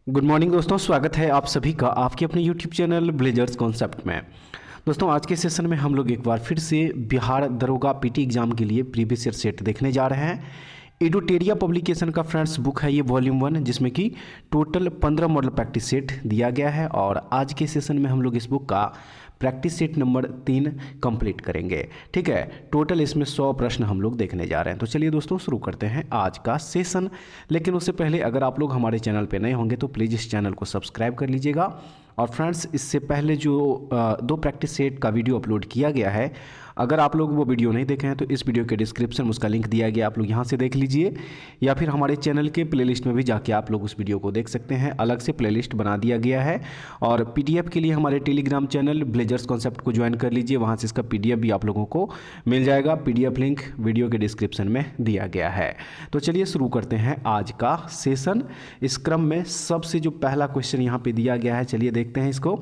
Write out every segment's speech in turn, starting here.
Good morning दोस्तों, स्वागत है आप सभी का आपके अपने यूट्यूब चैनल ब्लेजर्स कॉन्सेप्ट में। दोस्तों आज के सेशन में हम लोग एक बार फिर से बिहार दरोगा पीटी एग्जाम के लिए प्रीवियस ईयर सेट देखने जा रहे हैं। एडुटेरिया पब्लिकेशन का फ्रेंड्स बुक है ये वॉल्यूम 1, जिसमें कि टोटल 15 मॉडल प्रैक्टिस सेट दिया गया है और आज के सेशन में हम लोग इस बुक का प्रैक्टिस सेट नंबर 3 कंप्लीट करेंगे। ठीक है, टोटल इसमें 100 प्रश्न हम लोग देखने जा रहे हैं। तो चलिए दोस्तों शुरू करते हैं आज का सेशन। लेकिन उससे पहले अगर आप लोग हमारे चैनल पे नए होंगे तो प्लीज़ इस चैनल को सब्सक्राइब कर लीजिएगा। और फ्रेंड्स इससे पहले जो 2 प्रैक्टिस सेट का वीडियो अपलोड किया गया है, अगर आप लोग वो वीडियो नहीं देखे हैं तो इस वीडियो के डिस्क्रिप्शन में उसका लिंक दिया गया, आप लोग यहाँ से देख लीजिए या फिर हमारे चैनल के प्लेलिस्ट में भी जाके आप लोग उस वीडियो को देख सकते हैं। अलग से प्लेलिस्ट बना दिया गया है। और पीडीएफ के लिए हमारे टेलीग्राम चैनल ब्लेजर्स कॉन्सेप्ट को ज्वाइन कर लीजिए, वहाँ से इसका पीडीएफ भी आप लोगों को मिल जाएगा। पीडीएफ लिंक वीडियो के डिस्क्रिप्शन में दिया गया है। तो चलिए शुरू करते हैं आज का सेशन। इस क्रम में सबसे जो पहला क्वेश्चन यहाँ पे दिया गया है, चलिए देखते हैं इसको।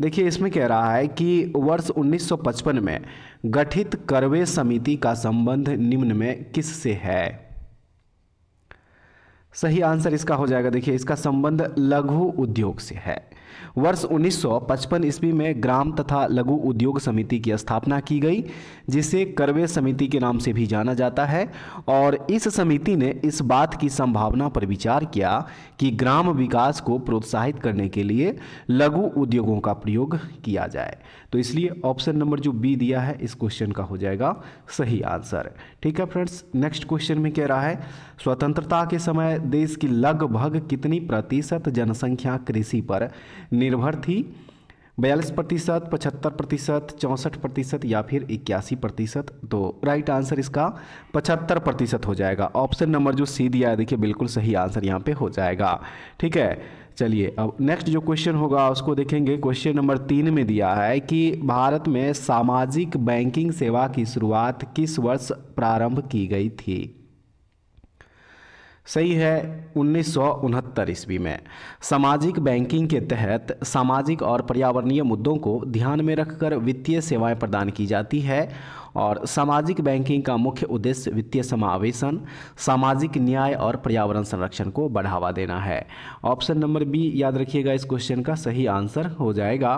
देखिए इसमें कह रहा है कि वर्ष 1955 में गठित करवे समिति का संबंध निम्न में किससे है। सही आंसर इसका हो जाएगा, देखिए इसका संबंध लघु उद्योग से है। वर्ष 1955 ईस्वी में ग्राम तथा लघु उद्योग समिति की स्थापना की गई, जिसे करवे समिति के नाम से भी जाना जाता है। और इस समिति ने इस बात की संभावना पर विचार किया कि ग्राम विकास को प्रोत्साहित करने के लिए लघु उद्योगों का प्रयोग किया जाए। तो इसलिए ऑप्शन नंबर जो बी दिया है इस क्वेश्चन का हो जाएगा सही आंसर। ठीक है फ्रेंड्स, नेक्स्ट क्वेश्चन में कह रहा है स्वतंत्रता के समय देश की लगभग कितनी प्रतिशत जनसंख्या कृषि पर निर्भर थी। 42%, 75%, 64% या फिर 81%। तो राइट आंसर इसका 75% हो जाएगा। ऑप्शन नंबर जो सी दिया है देखिए बिल्कुल सही आंसर यहाँ पे हो जाएगा। ठीक है, चलिए अब नेक्स्ट जो क्वेश्चन होगा उसको देखेंगे। क्वेश्चन नंबर 3 में दिया है कि भारत में सामाजिक बैंकिंग सेवा की शुरुआत किस वर्ष प्रारंभ की गई थी। सही है, 1969 ईस्वी में। सामाजिक बैंकिंग के तहत सामाजिक और पर्यावरणीय मुद्दों को ध्यान में रखकर वित्तीय सेवाएं प्रदान की जाती है। और सामाजिक बैंकिंग का मुख्य उद्देश्य वित्तीय समावेशन, सामाजिक न्याय और पर्यावरण संरक्षण को बढ़ावा देना है। ऑप्शन नंबर बी याद रखिएगा इस क्वेश्चन का सही आंसर हो जाएगा।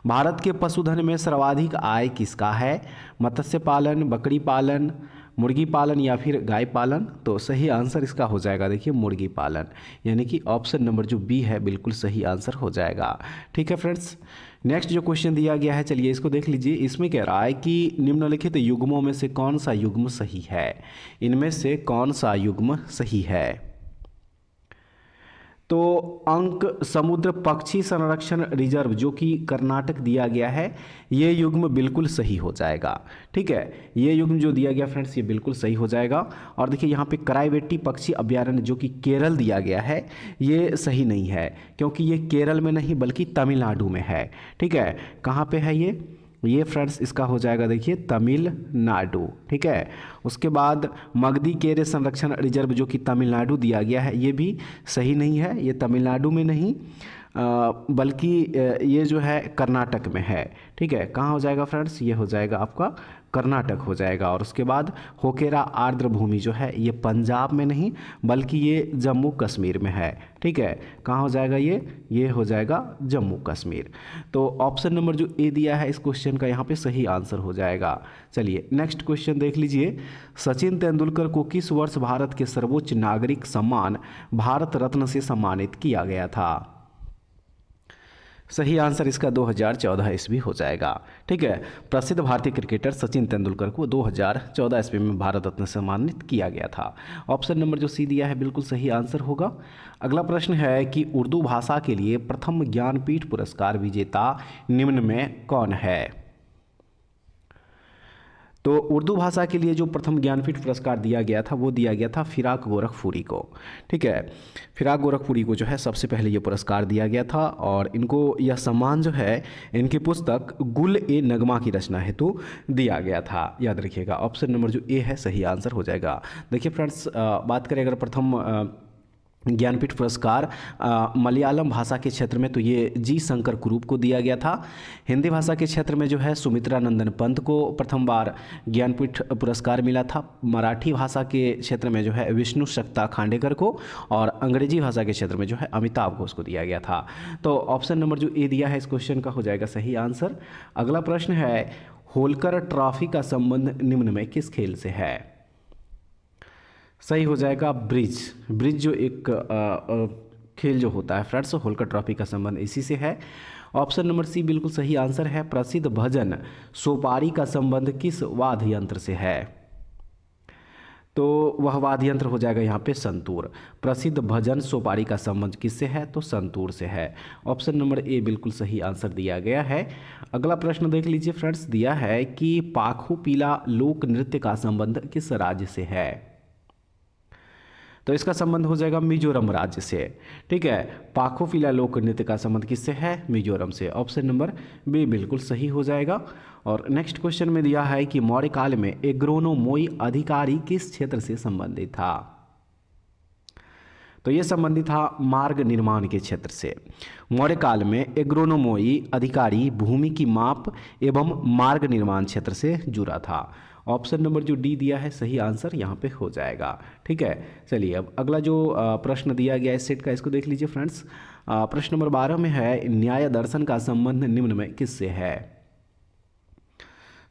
भारत के पशुधन में सर्वाधिक आय किसका है। मत्स्य पालन, बकरी पालन, मुर्गी पालन या फिर गाय पालन। तो सही आंसर इसका हो जाएगा देखिए मुर्गी पालन, यानी कि ऑप्शन नंबर जो बी है बिल्कुल सही आंसर हो जाएगा। ठीक है फ्रेंड्स, नेक्स्ट जो क्वेश्चन दिया गया है चलिए इसको देख लीजिए। इसमें कह रहा है कि निम्नलिखित युग्मों में से कौन सा युग्म सही है। इनमें से कौन सा युग्म सही है। तो अंक समुद्र पक्षी संरक्षण रिजर्व जो कि कर्नाटक दिया गया है, ये युग्म बिल्कुल सही हो जाएगा। ठीक है, ये युग्म जो दिया गया फ्रेंड्स ये बिल्कुल सही हो जाएगा। और देखिए यहाँ पे कराईवेट्टी पक्षी अभ्यारण्य जो कि केरल दिया गया है ये सही नहीं है, क्योंकि ये केरल में नहीं बल्कि तमिलनाडु में है। ठीक है, कहाँ पे है ये फ्रेंड्स इसका हो जाएगा देखिए तमिलनाडु। ठीक है, उसके बाद मगधी केरे संरक्षण रिजर्व जो कि तमिलनाडु दिया गया है ये भी सही नहीं है, ये तमिलनाडु में नहीं बल्कि ये जो है कर्नाटक में है। ठीक है, कहाँ हो जाएगा फ्रेंड्स, ये हो जाएगा आपका कर्नाटक हो जाएगा। और उसके बाद होकेरा आर्द्र भूमि जो है ये पंजाब में नहीं बल्कि ये जम्मू कश्मीर में है। ठीक है, कहाँ हो जाएगा ये हो जाएगा जम्मू कश्मीर। तो ऑप्शन नंबर जो ए दिया है इस क्वेश्चन का यहाँ पे सही आंसर हो जाएगा। चलिए नेक्स्ट क्वेश्चन देख लीजिए। सचिन तेंदुलकर को किस वर्ष भारत के सर्वोच्च नागरिक सम्मान भारत रत्न से सम्मानित किया गया था। सही आंसर इसका 2014 ईस्वी हो जाएगा। ठीक है, प्रसिद्ध भारतीय क्रिकेटर सचिन तेंदुलकर को 2014 ईस्वी में भारत रत्न से सम्मानित किया गया था। ऑप्शन नंबर जो सी दिया है बिल्कुल सही आंसर होगा। अगला प्रश्न है कि उर्दू भाषा के लिए प्रथम ज्ञानपीठ पुरस्कार विजेता निम्न में कौन है। तो उर्दू भाषा के लिए जो प्रथम ज्ञानपीठ पुरस्कार दिया गया था वो दिया गया था फिराक गोरखपुरी को। ठीक है, फिराक गोरखपुरी को जो है सबसे पहले ये पुरस्कार दिया गया था और इनको यह सम्मान जो है इनकी पुस्तक गुल ए नगमा की रचना हेतु दिया गया था। याद रखिएगा ऑप्शन नंबर जो ए है सही आंसर हो जाएगा। देखिए फ्रेंड्स बात करें अगर प्रथम ज्ञानपीठ पुरस्कार मलयालम भाषा के क्षेत्र में तो ये जी शंकर कुरूप को दिया गया था। हिंदी भाषा के क्षेत्र में जो है सुमित्रा नंदन पंत को प्रथम बार ज्ञानपीठ पुरस्कार मिला था। मराठी भाषा के क्षेत्र में जो है विष्णु सक्ता खांडेकर को, और अंग्रेजी भाषा के क्षेत्र में जो है अमिताभ घोष को दिया गया था। तो ऑप्शन नंबर जो ए दिया है इस क्वेश्चन का हो जाएगा सही आंसर। अगला प्रश्न है, होलकर ट्रॉफी का संबंध निम्न में किस खेल से है? सही हो जाएगा ब्रिज। ब्रिज जो एक खेल जो होता है फ्रेंड्स, होलकर ट्रॉफी का संबंध इसी से है। ऑप्शन नंबर सी बिल्कुल सही आंसर है। प्रसिद्ध भजन सोपारी का संबंध किस वाद्य यंत्र से है? तो वह वाद्य यंत्र हो जाएगा यहाँ पे संतूर। प्रसिद्ध भजन सोपारी का संबंध किससे है? तो संतूर से है। ऑप्शन नंबर ए बिल्कुल सही आंसर दिया गया है। अगला प्रश्न देख लीजिए फ्रेंड्स, दिया है कि पाखो पीला लोक नृत्य का संबंध किस राज्य से है? तो इसका संबंध हो जाएगा मिजोरम राज्य से। ठीक है, पाखोफिला लोक नृत्य का संबंध किससे है? मिजोरम से। ऑप्शन नंबर बी बिल्कुल सही हो जाएगा। और नेक्स्ट क्वेश्चन में दिया है कि मौर्य काल में एग्रोनोमोई अधिकारी किस क्षेत्र से संबंधित था? तो ये संबंधित था मार्ग निर्माण के क्षेत्र से। मौर्य काल में एग्रोनोमोई अधिकारी भूमि की माप एवं मार्ग निर्माण क्षेत्र से जुड़ा था। ऑप्शन नंबर जो डी दिया है सही आंसर यहाँ पे हो जाएगा। ठीक है, चलिए अब अगला जो प्रश्न दिया गया है इस सेट का, इसको देख लीजिए फ्रेंड्स। प्रश्न नंबर 12 में है, न्याय दर्शन का संबंध निम्न में किससे है?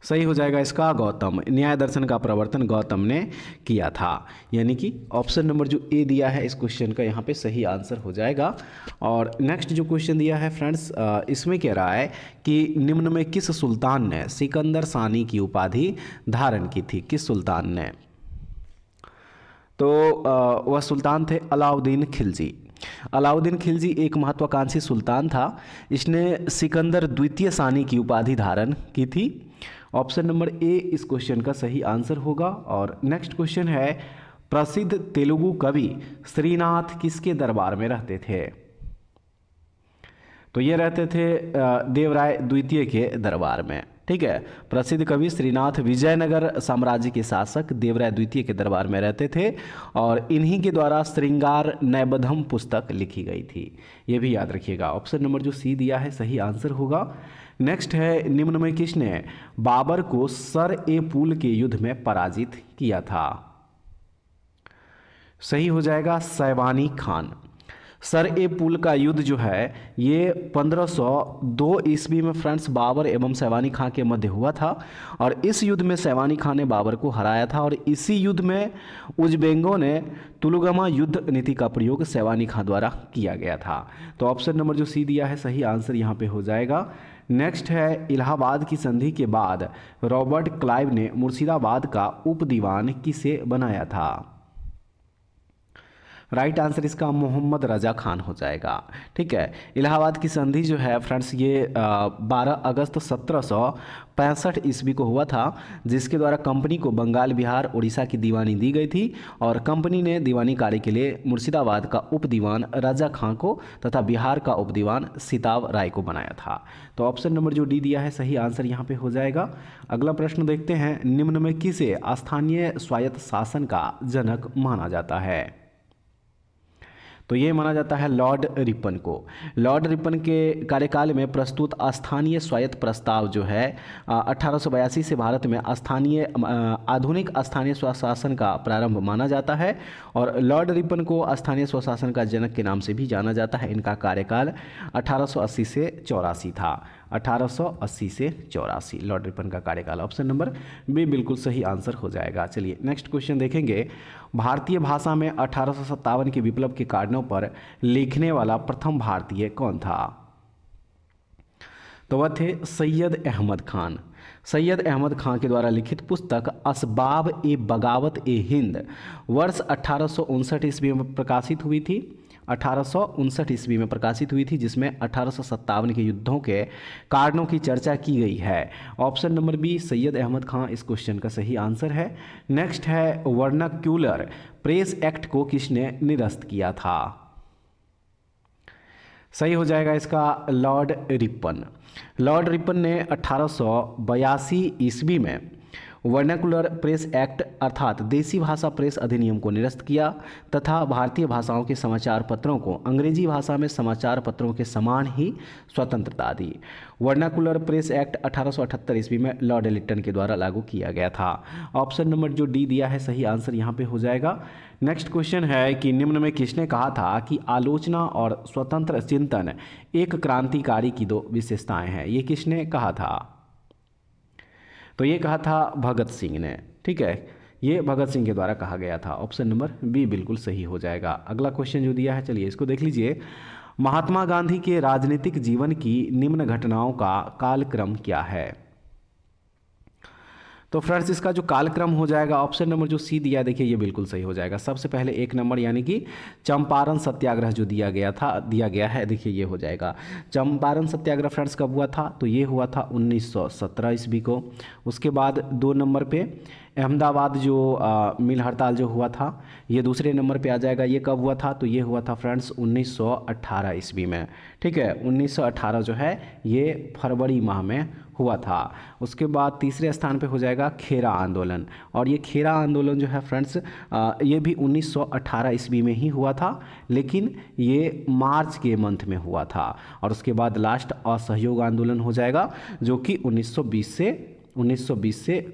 सही हो जाएगा इसका गौतम। न्याय दर्शन का प्रवर्तन गौतम ने किया था, यानी कि ऑप्शन नंबर जो ए दिया है इस क्वेश्चन का यहाँ पे सही आंसर हो जाएगा। और नेक्स्ट जो क्वेश्चन दिया है फ्रेंड्स, इसमें कह रहा है कि निम्न में किस सुल्तान ने सिकंदर सानी की उपाधि धारण की थी? किस सुल्तान ने? तो वह सुल्तान थे अलाउद्दीन खिलजी। अलाउद्दीन खिलजी एक महत्वाकांक्षी सुल्तान था। इसने सिकंदर द्वितीय सानी की उपाधि धारण की थी। ऑप्शन नंबर ए इस क्वेश्चन का सही आंसर होगा। और नेक्स्ट क्वेश्चन है, प्रसिद्ध तेलुगु कवि श्रीनाथ किसके दरबार में रहते थे? तो ये रहते थे देवराय द्वितीय के दरबार में। ठीक है, प्रसिद्ध कवि श्रीनाथ विजयनगर साम्राज्य के शासक देवराय द्वितीय के दरबार में रहते थे, और इन्हीं के द्वारा श्रृंगार नैबधम पुस्तक लिखी गई थी। ये भी याद रखिएगा। ऑप्शन नंबर जो सी दिया है सही आंसर होगा। नेक्स्ट है, निम्न में किसने बाबर को सर ए पुल के युद्ध में पराजित किया था? सही हो जाएगा सैवानी खान। सर ए पुल का युद्ध जो है ये 1502 ईस्वी में फ्रेंड्स बाबर एवं सैवानी खां के मध्य हुआ था, और इस युद्ध में सैवानी खां ने बाबर को हराया था, और इसी युद्ध में उज्बेकों ने तुलुगमा युद्ध नीति का प्रयोग सैवानी खां द्वारा किया गया था। तो ऑप्शन नंबर जो सी दिया है सही आंसर यहाँ पे हो जाएगा। नेक्स्ट है, इलाहाबाद की संधि के बाद रॉबर्ट क्लाइव ने मुर्शिदाबाद का उप दीवान किसे बनाया था? राइट आंसर इसका मोहम्मद रजा खान हो जाएगा। ठीक है, इलाहाबाद की संधि जो है फ्रेंड्स ये 12 अगस्त 1765 ईस्वी को हुआ था, जिसके द्वारा कंपनी को बंगाल, बिहार, उड़ीसा की दीवानी दी गई थी, और कंपनी ने दीवानी कार्य के लिए मुर्शिदाबाद का उप दीवान रजा खां को तथा बिहार का उप दीवान सिताब राय को बनाया था। तो ऑप्शन नंबर जो डी दिया है सही आंसर यहाँ पे हो जाएगा। अगला प्रश्न देखते हैं, निम्न में किसे स्थानीय स्वायत्त शासन का जनक माना जाता है? तो ये माना जाता है लॉर्ड रिपन को। लॉर्ड रिपन के कार्यकाल में प्रस्तुत स्थानीय स्वायत्त प्रस्ताव जो है 1882 से भारत में आधुनिक स्थानीय स्वशासन का प्रारंभ माना जाता है, और लॉर्ड रिपन को स्थानीय स्वशासन का जनक के नाम से भी जाना जाता है। इनका कार्यकाल 1880 से 84 था। 1880 से 84 लॉर्ड रिपन का कार्यकाल। ऑप्शन नंबर बी बिल्कुल सही आंसर हो जाएगा। चलिए नेक्स्ट क्वेश्चन देखेंगे, भारतीय भाषा में 1857 के विप्लव के कारणों पर लिखने वाला प्रथम भारतीय कौन था? तो वह थे सैयद अहमद खान। सैयद अहमद खान के द्वारा लिखित पुस्तक असबाब ए बगावत ए हिंद वर्ष 1859 ईस्वी में प्रकाशित हुई थी। 1859 ईस्वी में प्रकाशित हुई थी, जिसमें 1857 के युद्धों के कारणों की चर्चा की गई है। Option number B Syed Ahmed Khan इस क्वेश्चन का सही आंसर है। नेक्स्ट है, वर्नाक्यूलर प्रेस एक्ट को किसने निरस्त किया था? सही हो जाएगा इसका लॉर्ड रिपन। लॉर्ड रिपन ने 1882 ईस्वी में वर्नाकुलर प्रेस एक्ट अर्थात देसी भाषा प्रेस अधिनियम को निरस्त किया तथा भारतीय भाषाओं के समाचार पत्रों को अंग्रेजी भाषा में समाचार पत्रों के समान ही स्वतंत्रता दी। वर्नाकुलर प्रेस एक्ट 1878 ईस्वी में लॉर्ड लिटन के द्वारा लागू किया गया था। ऑप्शन नंबर जो डी दिया है सही आंसर यहाँ पे हो जाएगा। नेक्स्ट क्वेश्चन है कि निम्न में किसने कहा था कि आलोचना और स्वतंत्र चिंतन एक क्रांतिकारी की दो विशेषताएं हैं। ये किसने कहा था? तो ये कहा था भगत सिंह ने। ठीक है, ये भगत सिंह के द्वारा कहा गया था। ऑप्शन नंबर बी बिल्कुल सही हो जाएगा। अगला क्वेश्चन जो दिया है चलिए इसको देख लीजिए। महात्मा गांधी के राजनीतिक जीवन की निम्न घटनाओं का कालक्रम क्या है? तो फ्रेंड्स इसका जो कालक्रम हो जाएगा ऑप्शन नंबर जो सी दिया देखिए ये बिल्कुल सही हो जाएगा। सबसे पहले 1 नंबर यानी कि चंपारण सत्याग्रह जो दिया गया है देखिए ये हो जाएगा। चंपारण सत्याग्रह फ्रेंड्स कब हुआ था? तो ये हुआ था 1917 ईस्वी को। उसके बाद 2 नंबर पे अहमदाबाद जो मिल हड़ताल जो हुआ था ये दूसरे नंबर पे आ जाएगा। ये कब हुआ था? तो ये हुआ था फ्रेंड्स 1918 ईस्वी में। ठीक है, 1918 जो है ये फरवरी माह में हुआ था। उसके बाद तीसरे स्थान पे हो जाएगा खेरा आंदोलन, और ये खेरा आंदोलन जो है फ्रेंड्स ये भी 1918 ईस्वी में ही हुआ था, लेकिन ये मार्च के मंथ में हुआ था। और उसके बाद लास्ट असहयोग आंदोलन हो जाएगा जो कि 1920 से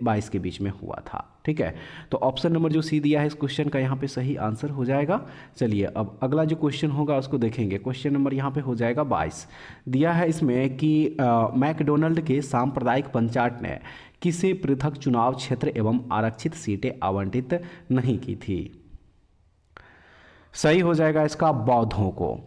22 के बीच में हुआ था। ठीक है, तो ऑप्शन नंबर जो सी दिया है इस क्वेश्चन का यहाँ पे सही आंसर हो जाएगा। चलिए अब अगला जो क्वेश्चन होगा उसको देखेंगे। क्वेश्चन नंबर यहाँ पे हो जाएगा 22। दिया है इसमें कि मैकडोनल्ड के सांप्रदायिक पंचायत ने किसे पृथक चुनाव क्षेत्र एवं आरक्षित सीटें आवंटित नहीं की थी? सही हो जाएगा इसका बौद्धों को।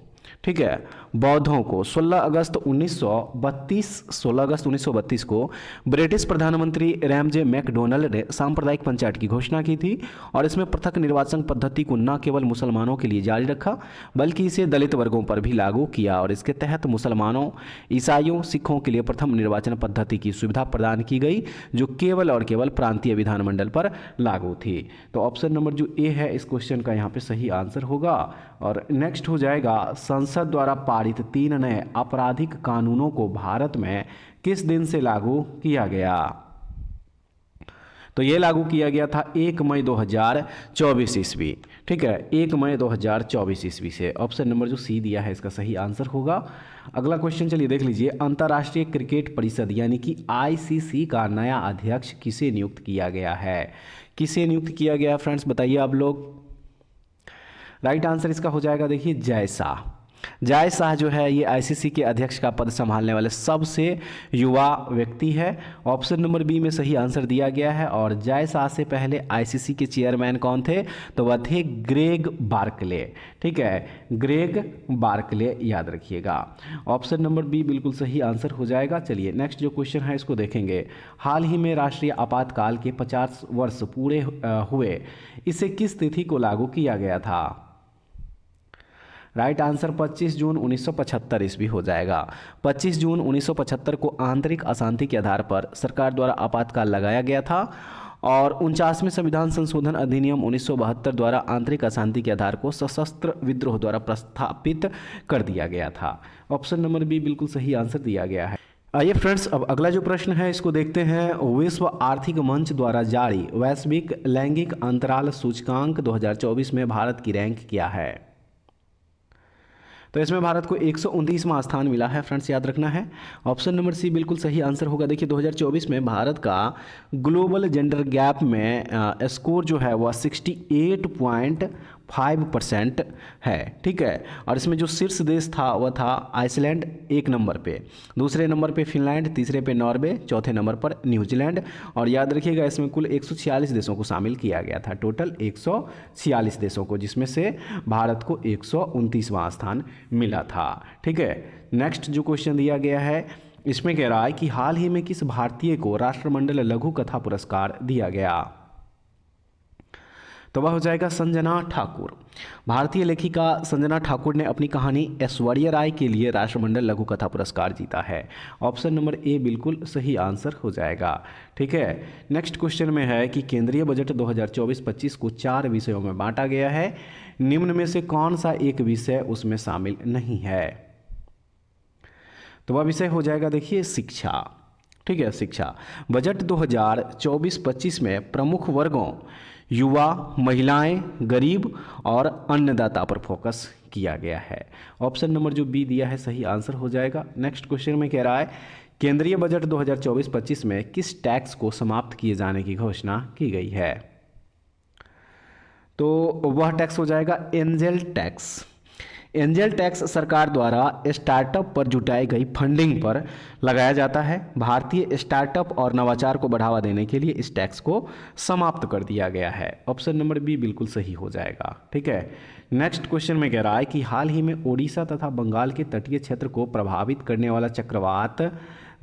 ठीक है, बौद्धों को 16 अगस्त 1932 को ब्रिटिश प्रधानमंत्री रैमजे मैकडोनल्ड ने सांप्रदायिक पंचायत की घोषणा की थी और इसमें पृथक निर्वाचन पद्धति को न केवल मुसलमानों के लिए जारी रखा बल्कि इसे दलित वर्गों पर भी लागू किया और इसके तहत मुसलमानों, ईसाइयों, सिखों के लिए प्रथम निर्वाचन पद्धति की सुविधा प्रदान की गई जो केवल और केवल प्रांतीय विधानमंडल पर लागू थी। तो ऑप्शन नंबर जो ए है इस क्वेश्चन का यहाँ पे सही आंसर होगा। और नेक्स्ट हो जाएगा संसद द्वारा पारित 3 नए आपराधिक कानूनों को भारत में किस दिन से लागू किया गया? तो ये लागू किया गया था 1 मई 2024 ईस्वी। ठीक है, 1 मई 2024 ईस्वी से। ऑप्शन नंबर जो सी दिया है इसका सही आंसर होगा। अगला क्वेश्चन चलिए देख लीजिए। अंतर्राष्ट्रीय क्रिकेट परिषद यानी कि आईसीसी का नया अध्यक्ष किसे नियुक्त किया गया है? किसे नियुक्त किया गया फ्रेंड्स बताइए आप लोग। राइट आंसर इसका हो जाएगा देखिए जय शाह। जय शाह जो है ये आईसीसी के अध्यक्ष का पद संभालने वाले सबसे युवा व्यक्ति है। ऑप्शन नंबर बी में सही आंसर दिया गया है। और जय शाह से पहले आईसीसी के चेयरमैन कौन थे? तो वह थे ग्रेग बार्कले। ठीक है, ग्रेग बार्कले याद रखिएगा। ऑप्शन नंबर बी बिल्कुल सही आंसर हो जाएगा। चलिए नेक्स्ट जो क्वेश्चन है इसको देखेंगे। हाल ही में राष्ट्रीय आपातकाल के 50 वर्ष पूरे हुए, इसे किस तिथि को लागू किया गया था? राइट आंसर 25 जून 1975 ईस्वी हो जाएगा। 25 जून 1975 को आंतरिक अशांति के आधार पर सरकार द्वारा आपातकाल लगाया गया था और 49वें संविधान संशोधन अधिनियम 1972 द्वारा आंतरिक अशांति के आधार को सशस्त्र विद्रोह द्वारा प्रस्थापित कर दिया गया था। ऑप्शन नंबर बी बिल्कुल सही आंसर दिया गया है। आइए फ्रेंड्स अब अगला जो प्रश्न है इसको देखते हैं। विश्व आर्थिक मंच द्वारा जारी वैश्विक लैंगिक अंतराल सूचकांक 2024 में भारत की रैंक क्या है? तो इसमें भारत को 129वां स्थान मिला है फ्रेंड्स, याद रखना है। ऑप्शन नंबर सी बिल्कुल सही आंसर होगा। देखिए 2024 में भारत का ग्लोबल जेंडर गैप में स्कोर जो है वह 68.5% है। ठीक है, और इसमें जो शीर्ष देश था वह था आइसलैंड 1 नंबर पे, दूसरे नंबर पे फिनलैंड, तीसरे पे नॉर्वे, चौथे नंबर पर न्यूजीलैंड। और याद रखिएगा इसमें कुल 146 देशों को शामिल किया गया था, टोटल 146 देशों को, जिसमें से भारत को 129वां स्थान मिला था। ठीक है, नेक्स्ट जो क्वेश्चन दिया गया है इसमें कह रहा है कि हाल ही में किस भारतीय को राष्ट्रमंडल लघु कथा पुरस्कार दिया गया? तो वह हो जाएगा संजना ठाकुर। भारतीय लेखिका संजना ठाकुर ने अपनी कहानी ऐश्वर्या राय के लिए राष्ट्रमंडल लघु कथा पुरस्कार जीता है। ऑप्शन नंबर ए बिल्कुल सही आंसर हो जाएगा। ठीक है, नेक्स्ट क्वेश्चन में है कि केंद्रीय बजट 2024-25 को 4 विषयों में बांटा गया है, निम्न में से कौन सा एक विषय उसमें शामिल नहीं है? तो वह विषय हो जाएगा देखिए शिक्षा। ठीक है, शिक्षा। बजट 2024-25 में प्रमुख वर्गों युवा, महिलाएं, गरीब और अन्नदाता पर फोकस किया गया है। ऑप्शन नंबर जो बी दिया है सही आंसर हो जाएगा। नेक्स्ट क्वेश्चन में कह रहा है केंद्रीय बजट 2024-25 में किस टैक्स को समाप्त किए जाने की घोषणा की गई है? तो वह टैक्स हो जाएगा एंजल टैक्स। एंजल टैक्स सरकार द्वारा स्टार्टअप पर जुटाई गई फंडिंग पर लगाया जाता है। भारतीय स्टार्टअप और नवाचार को बढ़ावा देने के लिए इस टैक्स को समाप्त कर दिया गया है। ऑप्शन नंबर बी बिल्कुल सही हो जाएगा। ठीक है, नेक्स्ट क्वेश्चन में कह रहा है कि हाल ही में ओडिशा तथा बंगाल के तटीय क्षेत्र को प्रभावित करने वाला चक्रवात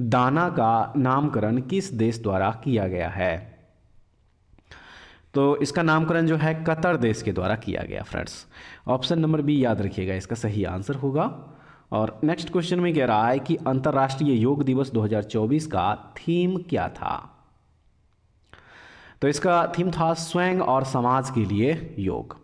दाना का नामकरण किस देश द्वारा किया गया है? तो इसका नामकरण जो है कतर देश के द्वारा किया गया फ्रेंड्स। ऑप्शन नंबर बी याद रखिएगा, इसका सही आंसर होगा। और नेक्स्ट क्वेश्चन में कह रहा है कि अंतर्राष्ट्रीय योग दिवस 2024 का थीम क्या था? तो इसका थीम था स्वयं और समाज के लिए योग।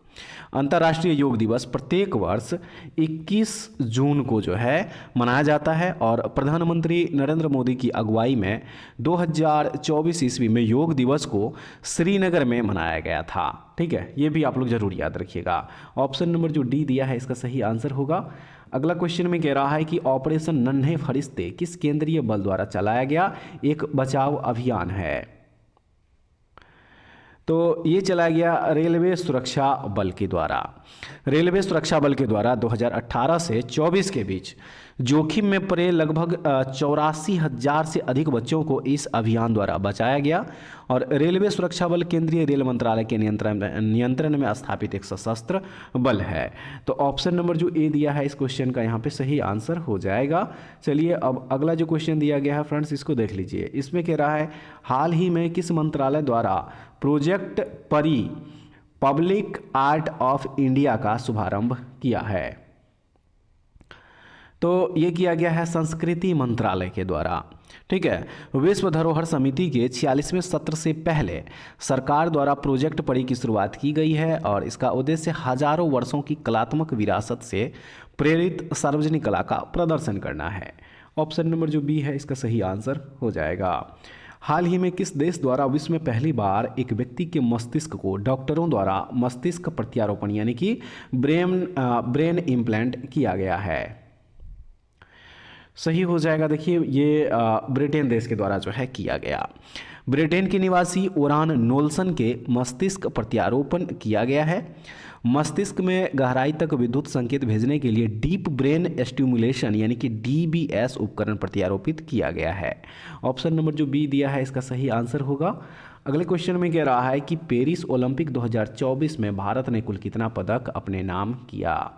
अंतर्राष्ट्रीय योग दिवस प्रत्येक वर्ष 21 जून को जो है मनाया जाता है और प्रधानमंत्री नरेंद्र मोदी की अगुवाई में 2024 ईस्वी में योग दिवस को श्रीनगर में मनाया गया था। ठीक है, ये भी आप लोग जरूर याद रखिएगा। ऑप्शन नंबर जो डी दिया है इसका सही आंसर होगा। अगला क्वेश्चन में कह रहा है कि ऑपरेशन नन्हे फरिश्ते किस केंद्रीय बल द्वारा चलाया गया एक बचाव अभियान है? तो ये चलाया गया रेलवे सुरक्षा बल के द्वारा। रेलवे सुरक्षा बल के द्वारा 2018 से 24 के बीच जोखिम में पड़े लगभग 84,000 से अधिक बच्चों को इस अभियान द्वारा बचाया गया। और रेलवे सुरक्षा बल केंद्रीय रेल मंत्रालय के नियंत्रण में स्थापित एक सशस्त्र बल है। तो ऑप्शन नंबर जो ए दिया है इस क्वेश्चन का यहाँ पे सही आंसर हो जाएगा। चलिए अब अगला जो क्वेश्चन दिया गया है फ्रेंड्स इसको देख लीजिए। इसमें कह रहा है हाल ही में किस मंत्रालय द्वारा प्रोजेक्ट परी पब्लिक आर्ट ऑफ इंडिया का शुभारंभ किया है? तो ये किया गया है संस्कृति मंत्रालय के द्वारा। ठीक है, विश्व धरोहर समिति के 46वें सत्र से पहले सरकार द्वारा प्रोजेक्ट परी की शुरुआत की गई है और इसका उद्देश्य हजारों वर्षों की कलात्मक विरासत से प्रेरित सार्वजनिक कला का प्रदर्शन करना है। ऑप्शन नंबर जो बी है इसका सही आंसर हो जाएगा। हाल ही में किस देश द्वारा विश्व में पहली बार एक व्यक्ति के मस्तिष्क को डॉक्टरों द्वारा मस्तिष्क प्रत्यारोपण यानी कि ब्रेन इम्प्लांट किया गया है? सही हो जाएगा। देखिए ये ब्रिटेन देश के द्वारा जो है किया गया। ब्रिटेन के निवासी ओरान नोल्सन के मस्तिष्क प्रत्यारोपण किया गया है। मस्तिष्क में गहराई तक विद्युत संकेत भेजने के लिए डीप ब्रेन स्टिमुलेशन यानी कि डीबीएस उपकरण प्रत्यारोपित किया गया है। ऑप्शन नंबर जो बी दिया है इसका सही आंसर होगा। अगले क्वेश्चन में कह रहा है कि पेरिस ओलंपिक 2024 में भारत ने कुल कितना पदक अपने नाम किया?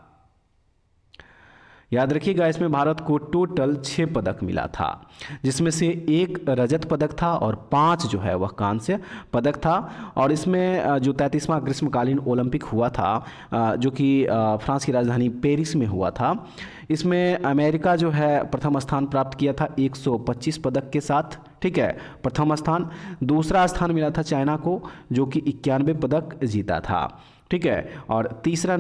याद रखिएगा इसमें भारत को टोटल 6 पदक मिला था, जिसमें से 1 रजत पदक था और 5 जो है वह कांस्य पदक था। और इसमें जो 33वां ग्रीष्मकालीन ओलंपिक हुआ था जो कि फ्रांस की राजधानी पेरिस में हुआ था, इसमें अमेरिका जो है प्रथम स्थान प्राप्त किया था 125 पदक के साथ। ठीक है, प्रथम स्थान। दूसरा स्थान मिला था चाइना को जो कि 91 पदक जीता था। ठीक है, और तीसरे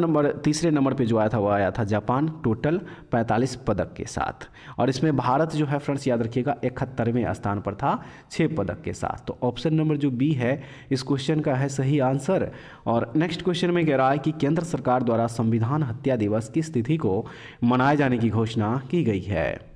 नंबर पे जो आया था वो आया था जापान टोटल 45 पदक के साथ। और इसमें भारत जो है फ्रेंड्स याद रखिएगा 71वें स्थान पर था 6 पदक के साथ। तो ऑप्शन नंबर जो बी है इस क्वेश्चन का है सही आंसर। और नेक्स्ट क्वेश्चन में कह रहा है कि केंद्र सरकार द्वारा संविधान हत्या दिवस किस तिथि को मनाए जाने की घोषणा की गई है?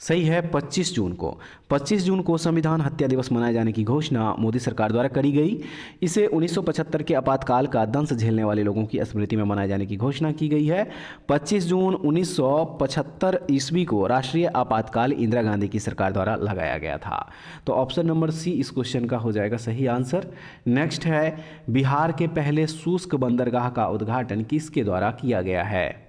सही है 25 जून को। 25 जून को संविधान हत्या दिवस मनाए जाने की घोषणा मोदी सरकार द्वारा करी गई। इसे 1975 के आपातकाल का दंश झेलने वाले लोगों की स्मृति में मनाए जाने की घोषणा की गई है। 25 जून 1975 ईस्वी को राष्ट्रीय आपातकाल इंदिरा गांधी की सरकार द्वारा लगाया गया था। तो ऑप्शन नंबर सी इस क्वेश्चन का हो जाएगा सही आंसर। नेक्स्ट है बिहार के पहले शुष्क बंदरगाह का उद्घाटन किसके द्वारा किया गया है?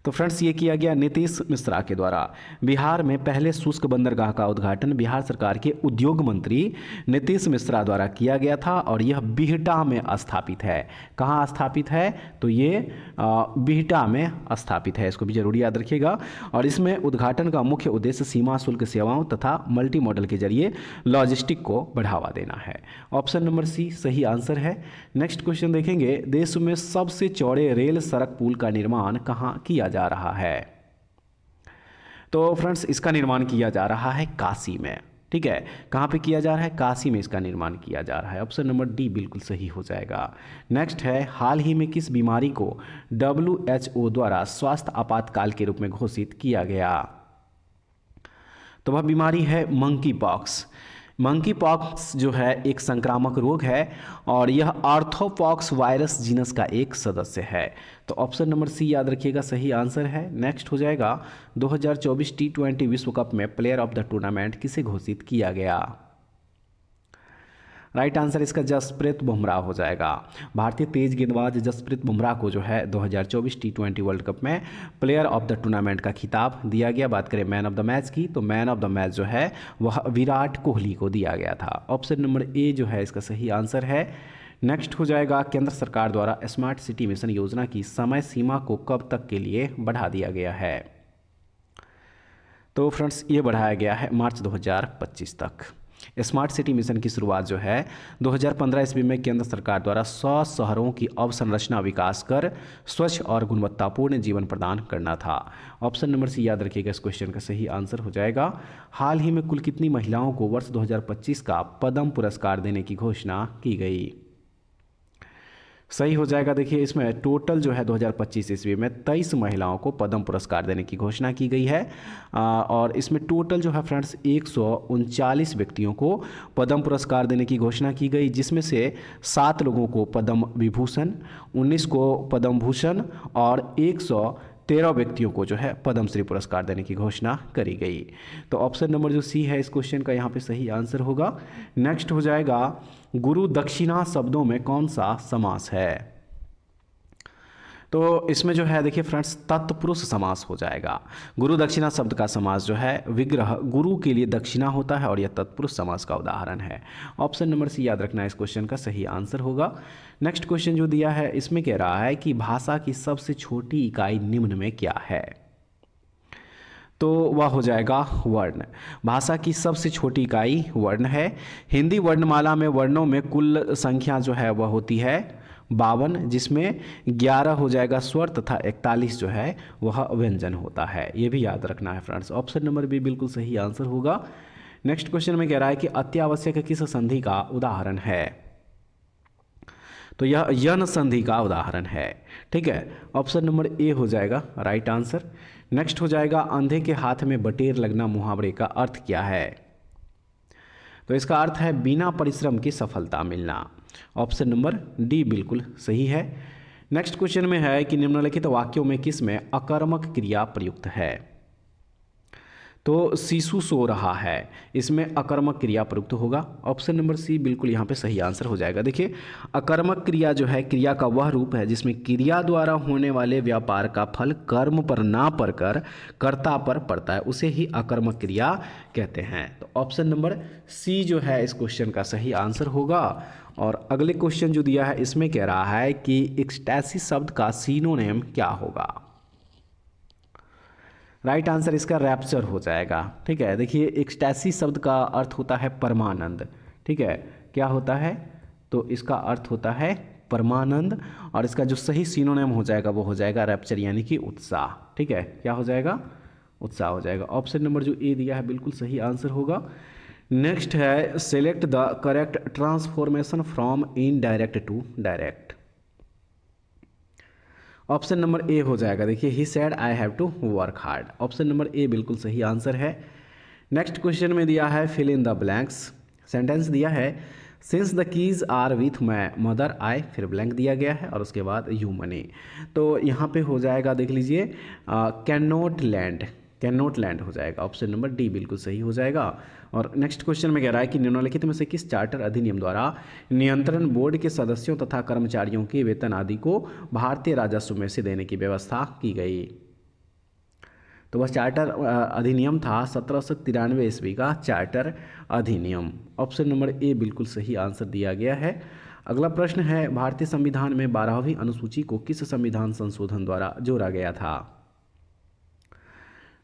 तो फ्रेंड्स ये किया गया नीतीश मिश्रा के द्वारा। बिहार में पहले शुष्क बंदरगाह का उद्घाटन बिहार सरकार के उद्योग मंत्री नीतीश मिश्रा द्वारा किया गया था और यह बिहटा में स्थापित है। कहाँ स्थापित है? तो ये बिहटा में स्थापित है, इसको भी जरूर याद रखिएगा। और इसमें उद्घाटन का मुख्य उद्देश्य सीमा शुल्क सेवाओं तथा मल्टी मॉडल के जरिए लॉजिस्टिक को बढ़ावा देना है। ऑप्शन नंबर सी सही आंसर है। नेक्स्ट क्वेश्चन देखेंगे, देश में सबसे चौड़े रेल सड़क पुल का निर्माण कहाँ किया जा रहा है? तो फ्रेंड्स इसका निर्माण किया जा रहा है काशी में। ठीक है, कहाँ पे किया जा रहा है? काशी में इसका निर्माण किया जा रहा है। ऑप्शन नंबर डी बिल्कुल सही हो जाएगा। नेक्स्ट है, हाल ही में किस बीमारी को WHO द्वारा स्वास्थ्य आपातकाल के रूप में घोषित किया गया? तो वह बीमारी है मंकी पॉक्स। मंकी पॉक्स जो है एक संक्रामक रोग है और यह आर्थ्रोपॉक्स वायरस जीनस का एक सदस्य है। तो ऑप्शन नंबर सी याद रखिएगा सही आंसर है। नेक्स्ट हो जाएगा 2024 T20 विश्व कप में प्लेयर ऑफ द टूर्नामेंट किसे घोषित किया गया? राइट आंसर इसका जसप्रीत बुमराह हो जाएगा। भारतीय तेज गेंदबाज जसप्रीत बुमराह को जो है 2024 T20 वर्ल्ड कप में प्लेयर ऑफ द टूर्नामेंट का खिताब दिया गया। बात करें मैन ऑफ द मैच की, तो मैन ऑफ द मैच जो है वह विराट कोहली को दिया गया था। ऑप्शन नंबर ए जो है इसका सही आंसर है। नेक्स्ट हो जाएगा, केंद्र सरकार द्वारा स्मार्ट सिटी मिशन योजना की समय सीमा को कब तक के लिए बढ़ा दिया गया है? तो फ्रेंड्स ये बढ़ाया गया है मार्च 2025 तक। स्मार्ट सिटी मिशन की शुरुआत जो है 2015 ईस्वी में केंद्र सरकार द्वारा 100 शहरों की अवसंरचना विकास कर स्वच्छ और गुणवत्तापूर्ण जीवन प्रदान करना था। ऑप्शन नंबर सी याद रखिएगा इस क्वेश्चन का सही आंसर हो जाएगा। हाल ही में कुल कितनी महिलाओं को वर्ष 2025 का पद्म पुरस्कार देने की घोषणा की गई? सही हो जाएगा। देखिए इसमें टोटल जो है 2025 ईस्वी में 23 महिलाओं को पद्म पुरस्कार देने की घोषणा की गई है और इसमें टोटल जो है फ्रेंड्स 139 व्यक्तियों को पद्म पुरस्कार देने की घोषणा की गई, जिसमें से 7 लोगों को पद्म विभूषण, 19 को पद्म भूषण और 113 व्यक्तियों को जो है पद्मश्री पुरस्कार देने की घोषणा करी गई। तो ऑप्शन नंबर जो सी है इस क्वेश्चन का यहाँ पे सही आंसर होगा। नेक्स्ट हो जाएगा, गुरु दक्षिणा शब्दों में कौन सा समास है? तो इसमें जो है देखिए फ्रेंड्स तत्पुरुष समास हो जाएगा। गुरु दक्षिणा शब्द का समास जो है विग्रह गुरु के लिए दक्षिणा होता है और यह तत्पुरुष समास का उदाहरण है। ऑप्शन नंबर सी याद रखना इस क्वेश्चन का सही आंसर होगा। नेक्स्ट क्वेश्चन जो दिया है इसमें कह रहा है कि भाषा की सबसे छोटी इकाई निम्न में क्या है? तो वह हो जाएगा वर्ण। भाषा की सबसे छोटी इकाई वर्ण है। हिंदी वर्णमाला में वर्णों में कुल संख्या जो है वह होती है 52, जिसमें 11 हो जाएगा स्वर तथा 41 जो है वह व्यंजन होता है। ये भी याद रखना है फ्रेंड्स। ऑप्शन नंबर बी बिल्कुल सही आंसर होगा। नेक्स्ट क्वेश्चन में कह रहा है कि अत्यावश्यक किस संधि का उदाहरण है? तो यह यन संधि का उदाहरण है। ठीक है, ऑप्शन नंबर ए हो जाएगा राइट आंसर। नेक्स्ट हो जाएगा, अंधे के हाथ में बटेर लगना मुहावरे का अर्थ क्या है? तो इसका अर्थ है बिना परिश्रम की सफलता मिलना। ऑप्शन नंबर डी बिल्कुल सही है। नेक्स्ट क्वेश्चन में है कि निम्नलिखित वाक्यों में किस में अकर्मक क्रिया प्रयुक्त है? तो शिशु सो रहा है, इसमें अकर्मक क्रिया प्रयुक्त होगा। ऑप्शन नंबर सी बिल्कुल यहाँ पे सही आंसर हो जाएगा। देखिए अकर्मक क्रिया जो है क्रिया का वह रूप है जिसमें क्रिया द्वारा होने वाले व्यापार का फल कर्म पर ना पड़कर कर्ता पर पड़ता है, उसे ही अकर्मक क्रिया कहते हैं। तो ऑप्शन नंबर सी जो है इस क्वेश्चन का सही आंसर होगा। और अगले क्वेश्चन जो दिया है इसमें कह रहा है कि एक्सटैसी शब्द का सिनोनिम क्या होगा? राइट आंसर इसका रैप्चर हो जाएगा। ठीक है, देखिए एक्सटैसी शब्द का अर्थ होता है परमानंद। ठीक है, क्या होता है? तो इसका अर्थ होता है परमानंद और इसका जो सही सिनोनिम हो जाएगा वो हो जाएगा रैप्चर यानी कि उत्साह। ठीक है, क्या हो जाएगा? उत्साह हो जाएगा। ऑप्शन नंबर जो ए दिया है बिल्कुल सही आंसर होगा। नेक्स्ट है, select the correct transformation from indirect to direct. Option number A हो जाएगा। देखिए he said I have to work hard. Option number A बिल्कुल सही आंसर है। नेक्स्ट क्वेश्चन में दिया है fill in the blanks. Sentence दिया है since the keys are with my mother I, फिर ब्लैंक दिया गया है और उसके बाद यू मनी। तो यहाँ पे हो जाएगा देख लीजिए can not land, can not land हो जाएगा। ऑप्शन नंबर डी बिल्कुल सही हो जाएगा। और नेक्स्ट क्वेश्चन में कह रहा है कि निम्नलिखित में से किस चार्टर अधिनियम द्वारा नियंत्रण बोर्ड के सदस्यों तथा कर्मचारियों के वेतन आदि को भारतीय राजस्व में से देने की व्यवस्था की गई? तो वह चार्टर अधिनियम था 1793 ईस्वी का चार्टर अधिनियम। ऑप्शन नंबर ए बिल्कुल सही आंसर दिया गया है। अगला प्रश्न है, भारतीय संविधान में 12वीं अनुसूची को किस संविधान संशोधन द्वारा जोड़ा गया था?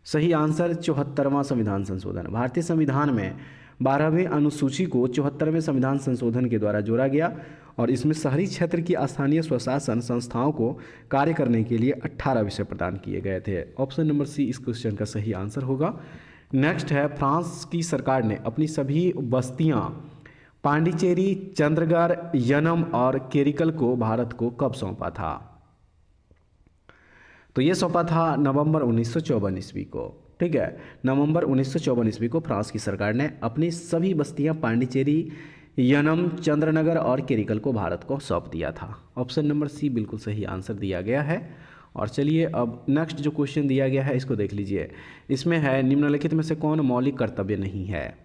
सही आंसर 74वां संविधान संशोधन। भारतीय संविधान में 12वें अनुसूची को 74वें संविधान संशोधन के द्वारा जोड़ा गया और इसमें शहरी क्षेत्र की स्थानीय स्वशासन संस्थाओं को कार्य करने के लिए 18 विषय प्रदान किए गए थे। ऑप्शन नंबर सी इस क्वेश्चन का सही आंसर होगा। नेक्स्ट है, फ्रांस की सरकार ने अपनी सभी बस्तियां पांडिचेरी, चंद्रगढ़, यनम और केरिकल को भारत को कब सौंपा था? तो ये सौंपा था नवंबर 1954 ईस्वी को। ठीक है, नवंबर 1954 ईस्वी को फ्रांस की सरकार ने अपनी सभी बस्तियां पांडिचेरी, यनम, चंद्रनगर और केरिकल को भारत को सौंप दिया था। ऑप्शन नंबर सी बिल्कुल सही आंसर दिया गया है। और चलिए अब नेक्स्ट जो क्वेश्चन दिया गया है इसको देख लीजिए। इसमें है, निम्नलिखित में से कौन मौलिक कर्तव्य नहीं है?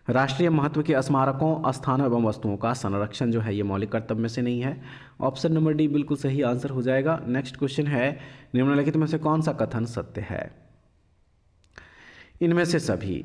राष्ट्रीय महत्व के स्मारकों, स्थानों एवं वस्तुओं का संरक्षण जो है ये मौलिक कर्तव्य में से नहीं है। ऑप्शन नंबर डी बिल्कुल सही आंसर हो जाएगा। नेक्स्ट क्वेश्चन है, निम्नलिखित में से कौन सा कथन सत्य है? इनमें से सभी।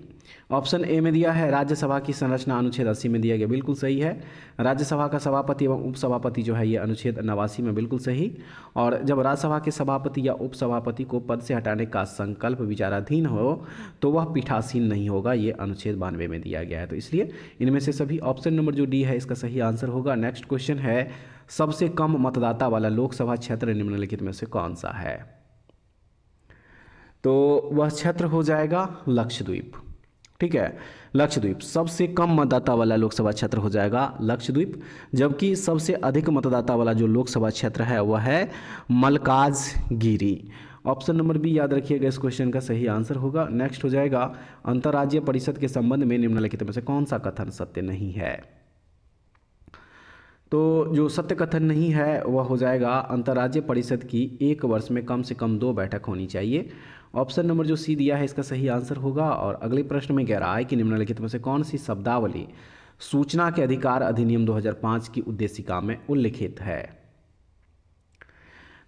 ऑप्शन ए में दिया है, राज्यसभा की संरचना अनुच्छेद 80 में दिया गया, बिल्कुल सही है। राज्यसभा का सभापति एवं उपसभापति जो है ये अनुच्छेद 89 में, बिल्कुल सही। और जब राज्यसभा के सभापति या उपसभापति को पद से हटाने का संकल्प विचाराधीन हो तो वह पीठासीन नहीं होगा, ये अनुच्छेद 92 में दिया गया है। तो इसलिए इनमें से सभी, ऑप्शन नंबर जो डी है इसका सही आंसर होगा। नेक्स्ट क्वेश्चन है, सबसे कम मतदाता वाला लोकसभा क्षेत्र निम्नलिखित में से कौन सा है? तो वह क्षेत्र हो जाएगा लक्षद्वीप। ठीक है, लक्षद्वीप सबसे कम मतदाता वाला लोकसभा क्षेत्र हो जाएगा लक्षद्वीप, जबकि सबसे अधिक मतदाता वाला जो लोकसभा क्षेत्र है वह है मल्काजगिरी। ऑप्शन नंबर बी याद रखिएगा, इस क्वेश्चन का सही आंसर होगा। नेक्स्ट हो जाएगा, अंतर्राज्यीय परिषद के संबंध में निम्नलिखित में से कौन सा कथन सत्य नहीं है? तो जो सत्य कथन नहीं है वह हो जाएगा, अंतर्राज्यीय परिषद की एक वर्ष में कम से कम 2 बैठक होनी चाहिए। ऑप्शन नंबर जो सी दिया है इसका सही आंसर होगा। और अगले प्रश्न में कह रहा है कि निम्नलिखित में से कौन सी शब्दावली सूचना के अधिकार अधिनियम 2005 की उद्देशिका में उल्लिखित है?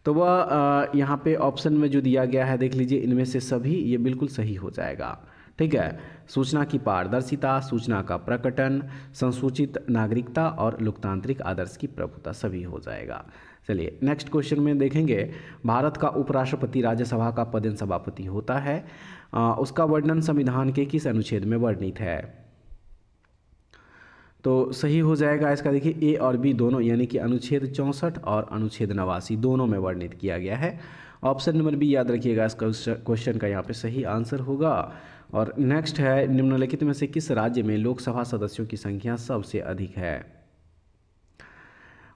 तो वह यहाँ पे ऑप्शन में जो दिया गया है देख लीजिए, इनमें से सभी ये बिल्कुल सही हो जाएगा। ठीक है, सूचना की पारदर्शिता, सूचना का प्रकटन, संसूचित नागरिकता और लोकतांत्रिक आदर्श की प्रभुता, सभी हो जाएगा। चलिए नेक्स्ट क्वेश्चन में देखेंगे, भारत का उपराष्ट्रपति राज्यसभा का पदेन सभापति होता है, उसका वर्णन संविधान के किस अनुच्छेद में वर्णित है? तो सही हो जाएगा इसका, देखिए ए और बी दोनों, यानी कि अनुच्छेद 64 और अनुच्छेद 89 दोनों में वर्णित किया गया है। ऑप्शन नंबर बी याद रखिएगा, इस क्वेश्चन का यहाँ पे सही आंसर होगा। और नेक्स्ट है, निम्नलिखित में से किस राज्य में लोकसभा सदस्यों की संख्या सबसे अधिक है?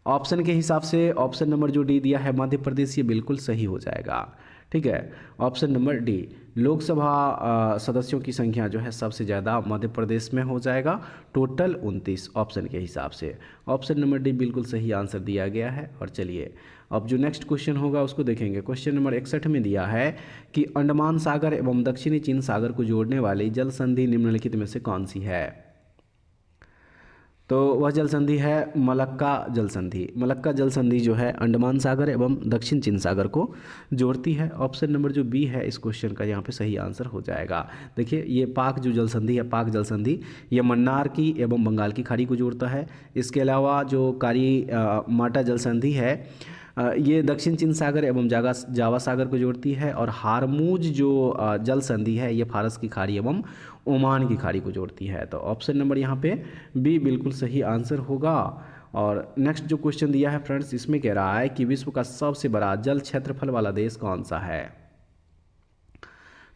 ऑप्शन के हिसाब से ऑप्शन नंबर जो डी दिया है मध्य प्रदेश, ये बिल्कुल सही हो जाएगा। ठीक है, ऑप्शन नंबर डी, लोकसभा सदस्यों की संख्या जो है सबसे ज़्यादा मध्य प्रदेश में हो जाएगा, टोटल 29 ऑप्शन के हिसाब से। ऑप्शन नंबर डी बिल्कुल सही आंसर दिया गया है। और चलिए अब जो नेक्स्ट क्वेश्चन होगा उसको देखेंगे। क्वेश्चन नंबर 61 में दिया है कि अंडमान सागर एवं दक्षिणी चीन सागर को जोड़ने वाली जल संधि निम्नलिखित में से कौन सी है? तो वह जल संधि है मलक्का जल संधि। मलक्का जल संधि जो है अंडमान सागर एवं दक्षिण चीन सागर को जोड़ती है। ऑप्शन नंबर जो बी है इस क्वेश्चन का यहाँ पे सही आंसर हो जाएगा। देखिए ये पाक जो जल संधि है, पाक जल संधि, ये मन्नार की एवं बंगाल की खाड़ी को जोड़ता है। इसके अलावा जो कारी माटा जल संधि है ये दक्षिण चीन सागर एवं जावा सागर को जोड़ती है। और हारमूज जो जल संधि है ये फारस की खाड़ी एवं ओमान की खाड़ी को जोड़ती है। तो ऑप्शन नंबर यहाँ पे बी बिल्कुल सही आंसर होगा। और नेक्स्ट जो क्वेश्चन दिया है फ्रेंड्स, इसमें कह रहा है कि विश्व का सबसे बड़ा जल क्षेत्रफल वाला देश कौन सा है?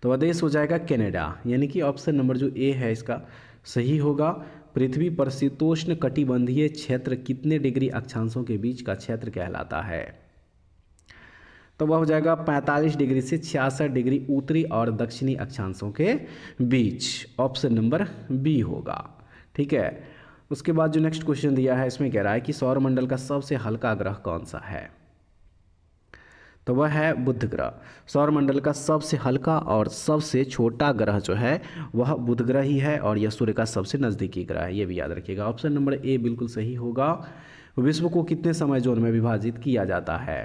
तो वह देश हो जाएगा कनाडा, यानी कि ऑप्शन नंबर जो ए है इसका सही होगा। पृथ्वी पर शीतोष्ण कटिबंधीय क्षेत्र कितने डिग्री अक्षांशों के बीच का क्षेत्र कहलाता है? तो वह हो जाएगा 45 डिग्री से 66 डिग्री उत्तरी और दक्षिणी अक्षांशों के बीच। ऑप्शन नंबर बी होगा। ठीक है, उसके बाद जो नेक्स्ट क्वेश्चन दिया है इसमें कह रहा है कि सौरमंडल का सबसे हल्का ग्रह कौन सा है? तो वह है बुध ग्रह। सौरमंडल का सबसे हल्का और सबसे छोटा ग्रह जो है वह बुध ग्रह ही है और यह सूर्य का सबसे नज़दीकी ग्रह है, ये भी याद रखिएगा। ऑप्शन नंबर ए बिल्कुल सही होगा। विश्व को कितने समय जोन में विभाजित किया जाता है?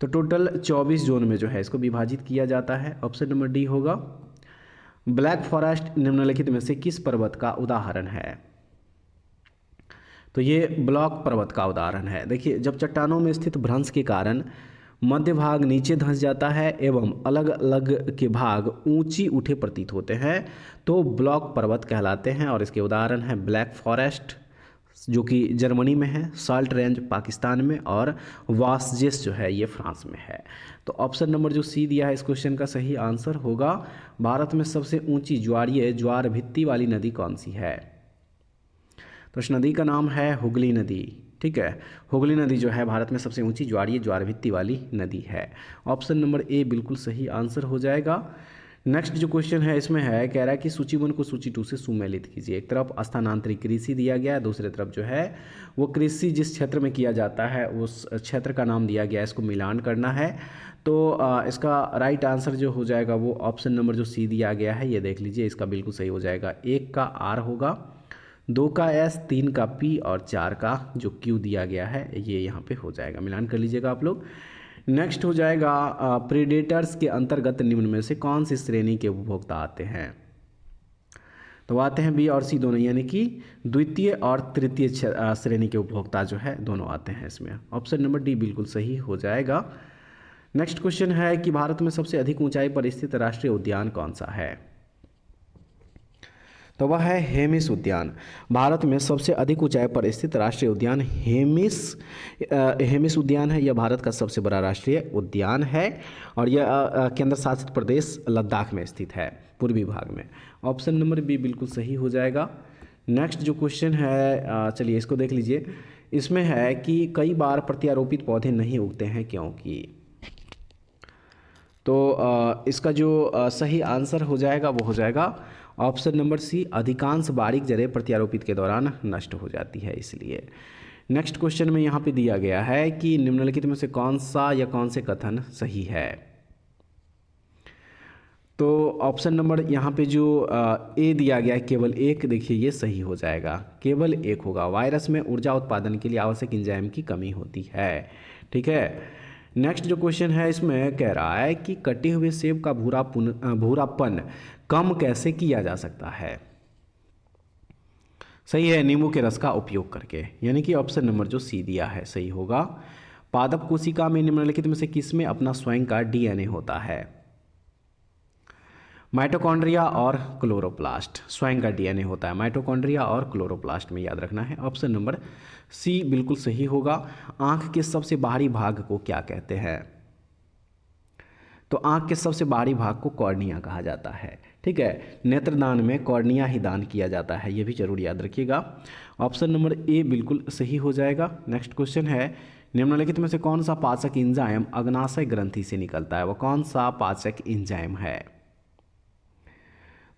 तो टोटल 24 जोन में जो है इसको विभाजित किया जाता है। ऑप्शन नंबर डी होगा। ब्लैक फॉरेस्ट निम्नलिखित में से किस पर्वत का उदाहरण है? तो ये ब्लॉक पर्वत का उदाहरण है। देखिए जब चट्टानों में स्थित भ्रंश के कारण मध्य भाग नीचे धंस जाता है एवं अलग अलग के भाग ऊंची उठे प्रतीत होते हैं तो ब्लॉक पर्वत कहलाते हैं। और इसके उदाहरण हैं ब्लैक फॉरेस्ट जो कि जर्मनी में है, साल्ट रेंज पाकिस्तान में, और वासजेस जो है ये फ्रांस में है। तो ऑप्शन नंबर जो सी दिया है इस क्वेश्चन का सही आंसर होगा। भारत में सबसे ऊंची ज्वारीय ज्वार भित्ति वाली नदी कौन सी है? तो उस नदी का नाम है हुगली नदी। ठीक है, हुगली नदी जो है भारत में सबसे ऊंची ज्वारीय ज्वार भित्ति वाली नदी है। ऑप्शन नंबर ए बिल्कुल सही आंसर हो जाएगा। नेक्स्ट जो क्वेश्चन है इसमें है, कह रहा है कि सूची 1 को सूची 2 से सुमेलित कीजिए। एक तरफ स्थानांतरित कृषि दिया गया है, दूसरी तरफ जो है वो कृषि जिस क्षेत्र में किया जाता है उस क्षेत्र का नाम दिया गया है, इसको मिलान करना है। तो इसका राइट आंसर जो हो जाएगा वो ऑप्शन नंबर जो सी दिया गया है ये देख लीजिए, इसका बिल्कुल सही हो जाएगा। 1 का आर होगा, 2 का एस, 3 का पी और 4 का जो क्यू दिया गया है ये यहाँ पे हो जाएगा। मिलान कर लीजिएगा आप लोग। नेक्स्ट हो जाएगा प्रीडेटर्स के अंतर्गत निम्न में से कौन सी श्रेणी के उपभोक्ता आते हैं? तो आते हैं बी और सी दोनों, यानी कि द्वितीय और तृतीय श्रेणी के उपभोक्ता जो है दोनों आते हैं इसमें। ऑप्शन नंबर डी बिल्कुल सही हो जाएगा। नेक्स्ट क्वेश्चन है कि भारत में सबसे अधिक ऊंचाई पर स्थित राष्ट्रीय उद्यान कौन सा है? तो वह है हेमिस उद्यान। भारत में सबसे अधिक ऊंचाई पर स्थित राष्ट्रीय उद्यान हेमिस उद्यान है। यह भारत का सबसे बड़ा राष्ट्रीय उद्यान है और यह केंद्र शासित प्रदेश लद्दाख में स्थित है, पूर्वी भाग में। ऑप्शन नंबर बी बिल्कुल सही हो जाएगा। नेक्स्ट जो क्वेश्चन है चलिए इसको देख लीजिए। इसमें है कि कई बार प्रत्यारोपित पौधे नहीं उगते हैं क्योंकि। तो इसका जो सही आंसर हो जाएगा वो हो जाएगा ऑप्शन नंबर सी, अधिकांश बारीक जड़ें प्रत्यारोपित के दौरान नष्ट हो जाती है इसलिए। नेक्स्ट क्वेश्चन में यहाँ पे दिया गया है कि निम्नलिखित में से कौन सा या कौन से कथन सही है? तो ऑप्शन नंबर यहाँ पे जो ए दिया गया है केवल एक, देखिए ये सही हो जाएगा, केवल एक होगा। वायरस में ऊर्जा उत्पादन के लिए आवश्यक एंजाइम की कमी होती है। ठीक है, नेक्स्ट जो क्वेश्चन है इसमें कह रहा है कि कटे हुए सेब का भूरापन कम कैसे किया जा सकता है? सही है, नींबू के रस का उपयोग करके, यानी कि ऑप्शन नंबर जो सी दिया है सही होगा। पादप कोशिका में निम्नलिखित में से किसमें अपना स्वयं का डीएनए होता है? माइटोकॉन्ड्रिया और क्लोरोप्लास्ट, स्वयं का डीएनए होता है माइटोकॉन्ड्रिया और क्लोरोप्लास्ट में, याद रखना है। ऑप्शन नंबर सी बिल्कुल सही होगा। आंख के सबसे बाहरी भाग को क्या कहते हैं? तो आंख के सबसे बाहरी भाग को कॉर्निया कहा जाता है। ठीक है, नेत्रदान में कॉर्निया ही दान किया जाता है, ये भी जरूर याद रखिएगा। ऑप्शन नंबर ए बिल्कुल सही हो जाएगा। नेक्स्ट क्वेश्चन है, निम्नलिखित में से कौन सा पाचक एंजाइम अग्नाशय ग्रंथि से निकलता है? वह कौन सा पाचक एंजाइम है?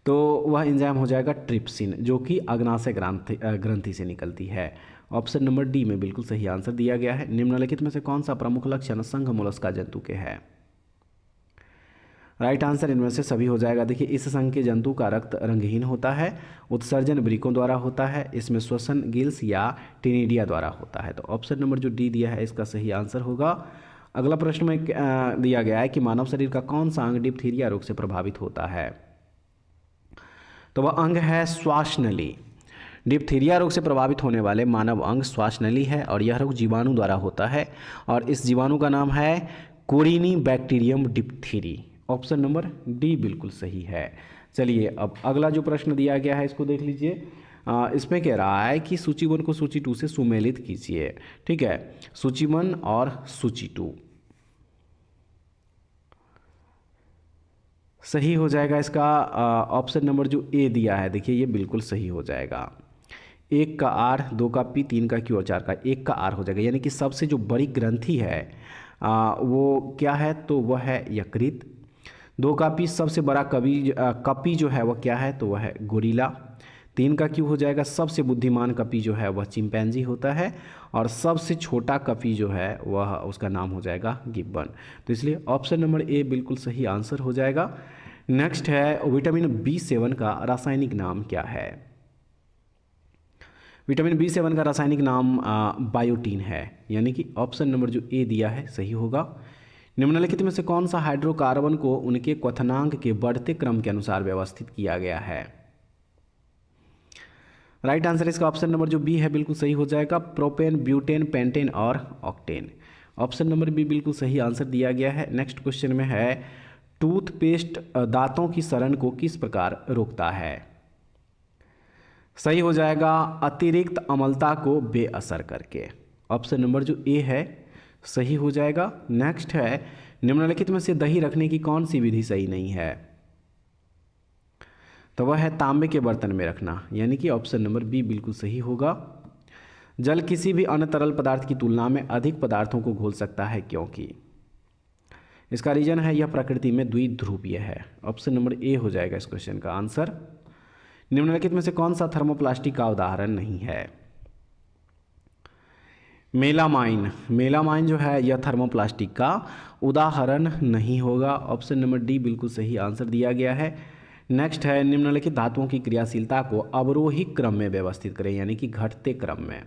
तो वह एंजाइम हो जाएगा ट्रिप्सिन, जो कि अग्नाशय ग्रंथि से निकलती है। ऑप्शन नंबर डी में बिल्कुल सही आंसर दिया गया है। निम्नलिखित में से कौन सा प्रमुख लक्षण संघ मोलस्का जंतु के है? राइट आंसर इनमें से सभी हो जाएगा। देखिए, इस संघ के जंतु का रक्त रंगहीन होता है, उत्सर्जन वृकों द्वारा होता है, इसमें श्वसन गिल्स या टिनिडिया द्वारा होता है। तो ऑप्शन नंबर जो डी दिया है इसका सही आंसर होगा। अगला प्रश्न में दिया गया है कि मानव शरीर का कौन सा अंग डिप्थीरिया रोग से प्रभावित होता है? तो वह अंग है श्वासनली। डिप्थीरिया रोग से प्रभावित होने वाले मानव अंग श्वासनली है और यह रोग जीवाणु द्वारा होता है और इस जीवाणु का नाम है कोरिनी बैक्टीरियम डिप्थीरी। ऑप्शन नंबर डी बिल्कुल सही है। चलिए अब अगला जो प्रश्न दिया गया है इसको देख लीजिए। इसमें कह रहा है कि सूची 1 को सूची 2 से सुमेलित कीजिए। ठीक है, सूची 1 और सूची 2 सही हो जाएगा। इसका ऑप्शन नंबर जो ए दिया है देखिए ये बिल्कुल सही हो जाएगा। 1 का आर, 2 का पी, 3 का क्यू और 4 का 1 का आर हो जाएगा। यानी कि सबसे जो बड़ी ग्रंथि है वो क्या है? तो वह है यकृत। 2 का पी सबसे बड़ा कपी जो है वह क्या है? तो वह है गोरिल्ला। 3 का क्यू हो जाएगा, सबसे बुद्धिमान कपी जो है वह चिंपैंजी होता है और सबसे छोटा कपी जो है वह उसका नाम हो जाएगा गिब्बन। तो इसलिए ऑप्शन नंबर ए बिल्कुल सही आंसर हो जाएगा। नेक्स्ट है, विटामिन B7 का रासायनिक नाम क्या है? विटामिन B7 का रासायनिक नाम बायोटीन है, यानी कि ऑप्शन नंबर जो ए दिया है सही होगा। निम्नलिखित में से कौन सा हाइड्रोकार्बन को उनके क्वथनांक के बढ़ते क्रम के अनुसार व्यवस्थित किया गया है? राइट आंसर इसका ऑप्शन नंबर जो बी है बिल्कुल सही हो जाएगा। प्रोपेन, ब्यूटेन, पेंटेन और ऑक्टेन। ऑप्शन नंबर बी बिल्कुल सही आंसर दिया गया है। नेक्स्ट क्वेश्चन में है टूथपेस्ट दांतों की सड़न को किस प्रकार रोकता है? सही हो जाएगा अतिरिक्त अम्लता को बेअसर करके। ऑप्शन नंबर जो ए है सही हो जाएगा। नेक्स्ट है निम्नलिखित में से दही रखने की कौन सी विधि सही नहीं है? तो वह है तांबे के बर्तन में रखना, यानी कि ऑप्शन नंबर बी बिल्कुल सही होगा। जल किसी भी अन्य तरल पदार्थ की तुलना में अधिक पदार्थों को घोल सकता है क्योंकि? इसका रीजन है यह प्रकृति में द्विध्रुवीय है। ऑप्शन नंबर ए हो जाएगा इस क्वेश्चन का आंसर। निम्नलिखित में से कौन सा थर्मोप्लास्टिक का उदाहरण नहीं है? मेलामाइन। मेलामाइन जो है यह थर्मोप्लास्टिक का उदाहरण नहीं होगा। ऑप्शन नंबर डी बिल्कुल सही आंसर दिया गया है। नेक्स्ट है निम्नलिखित धातुओं की क्रियाशीलता को अवरोही क्रम में व्यवस्थित करें, यानी कि घटते क्रम में।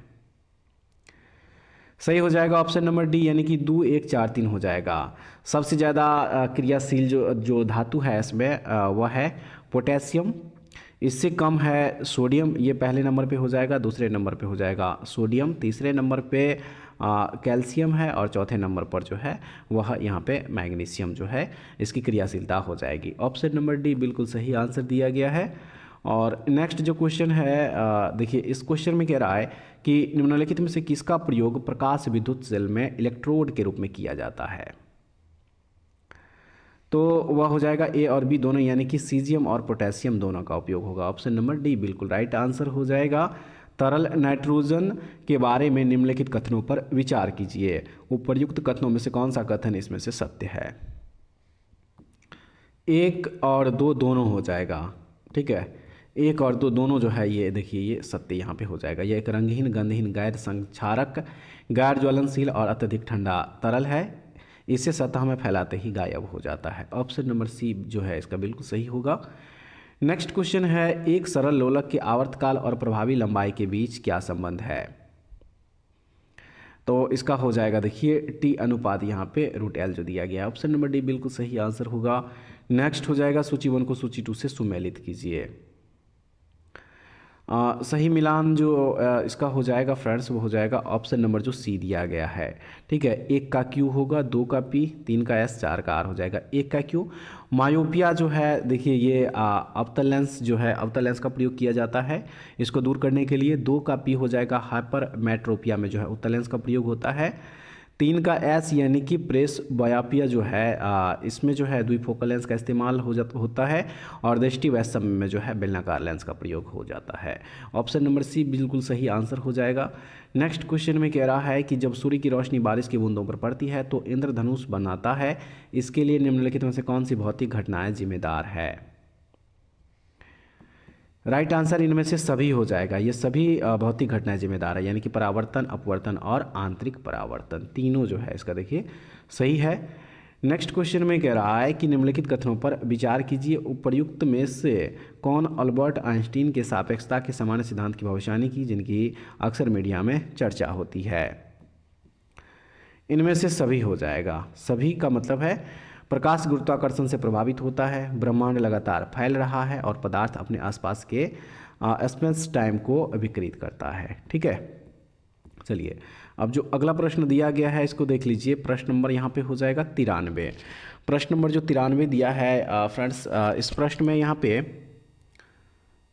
सही हो जाएगा ऑप्शन नंबर डी, यानी कि 2 1 4 3 हो जाएगा। सबसे ज़्यादा क्रियाशील जो धातु है इसमें वह है पोटेशियम। इससे कम है सोडियम, ये पहले नंबर पे हो जाएगा। दूसरे नंबर पे हो जाएगा सोडियम। तीसरे नंबर पे कैल्शियम है और चौथे नंबर पर जो है वह यहाँ पे मैग्नीशियम जो है इसकी क्रियाशीलता हो जाएगी। ऑप्शन नंबर डी बिल्कुल सही आंसर दिया गया है। और नेक्स्ट जो क्वेश्चन है देखिए, इस क्वेश्चन में कह रहा है कि निम्नलिखित में से किसका प्रयोग प्रकाश विद्युत सेल में इलेक्ट्रोड के रूप में किया जाता है? तो वह हो जाएगा ए और बी दोनों, यानी कि सीजियम और पोटेशियम दोनों का उपयोग होगा। ऑप्शन नंबर डी बिल्कुल राइट आंसर हो जाएगा। तरल नाइट्रोजन के बारे में निम्नलिखित कथनों पर विचार कीजिए। उपर्युक्त कथनों में से कौन सा कथन इसमें से सत्य है? 1 और 2 दोनों हो जाएगा, ठीक है। 1 और 2 दोनों जो है ये देखिए ये सत्य यहाँ पे हो जाएगा। यह एक रंगहीन, गंधहीन, गैर संक्षारक, गैर ज्वलनशील और अत्यधिक ठंडा तरल है। इसे सतह में फैलाते ही गायब हो जाता है। ऑप्शन नंबर सी जो है इसका बिल्कुल सही होगा। नेक्स्ट क्वेश्चन है एक सरल लोलक के आवर्तकाल और प्रभावी लंबाई के बीच क्या संबंध है? तो इसका हो जाएगा देखिए टी अनुपात यहाँ पे √L जो दिया गया है। ऑप्शन नंबर डी बिल्कुल सही आंसर होगा। नेक्स्ट हो जाएगा सूची 1 को सूची 2 से सुमेलित कीजिए। सही मिलान जो इसका हो जाएगा फ्रेंड्स वो हो जाएगा ऑप्शन नंबर जो सी दिया गया है, ठीक है। 1 का क्यू होगा, 2 का पी, 3 का एस, 4 का आर हो जाएगा। 1 का क्यू मायोपिया जो है देखिए ये अवतल लेंस जो है अवतल लेंस का प्रयोग किया जाता है इसको दूर करने के लिए। 2 का पी हो जाएगा हाइपरमेट्रोपिया में जो है उत्तल लेंस का प्रयोग होता है। 3 का एस यानी कि प्रेस बायोपिया जो है इसमें जो है द्विफोकल लेंस का इस्तेमाल होता है और दृष्टि वैषम्य में जो है बेलनाकार लेंस का प्रयोग हो जाता है। ऑप्शन नंबर सी बिल्कुल सही आंसर हो जाएगा। नेक्स्ट क्वेश्चन में कह रहा है कि जब सूर्य की रोशनी बारिश की बूंदों पर पड़ती है तो इंद्रधनुष बनाता है। इसके लिए निम्नलिखित में से कौन सी भौतिक घटनाएं जिम्मेदार है? राइट आंसर इनमें से सभी हो जाएगा। ये सभी भौतिक घटनाएं जिम्मेदार है, यानी कि परावर्तन, अपवर्तन और आंतरिक परावर्तन तीनों जो है इसका देखिए सही है। नेक्स्ट क्वेश्चन में कह रहा है कि निम्नलिखित कथनों पर विचार कीजिए। उपर्युक्त में से कौन अल्बर्ट आइंस्टीन के सापेक्षता के सामान्य सिद्धांत की भविष्यवाणी की जिनकी अक्सर मीडिया में चर्चा होती है? इनमें से सभी हो जाएगा। सभी का मतलब है प्रकाश गुरुत्वाकर्षण से प्रभावित होता है, ब्रह्मांड लगातार फैल रहा है और पदार्थ अपने आसपास के स्पेस टाइम को विकृत करता है, ठीक है। चलिए अब जो अगला प्रश्न दिया गया है इसको देख लीजिए। प्रश्न नंबर यहाँ पे हो जाएगा 93। प्रश्न नंबर जो 93 दिया है फ्रेंड्स, इस प्रश्न में यहाँ पे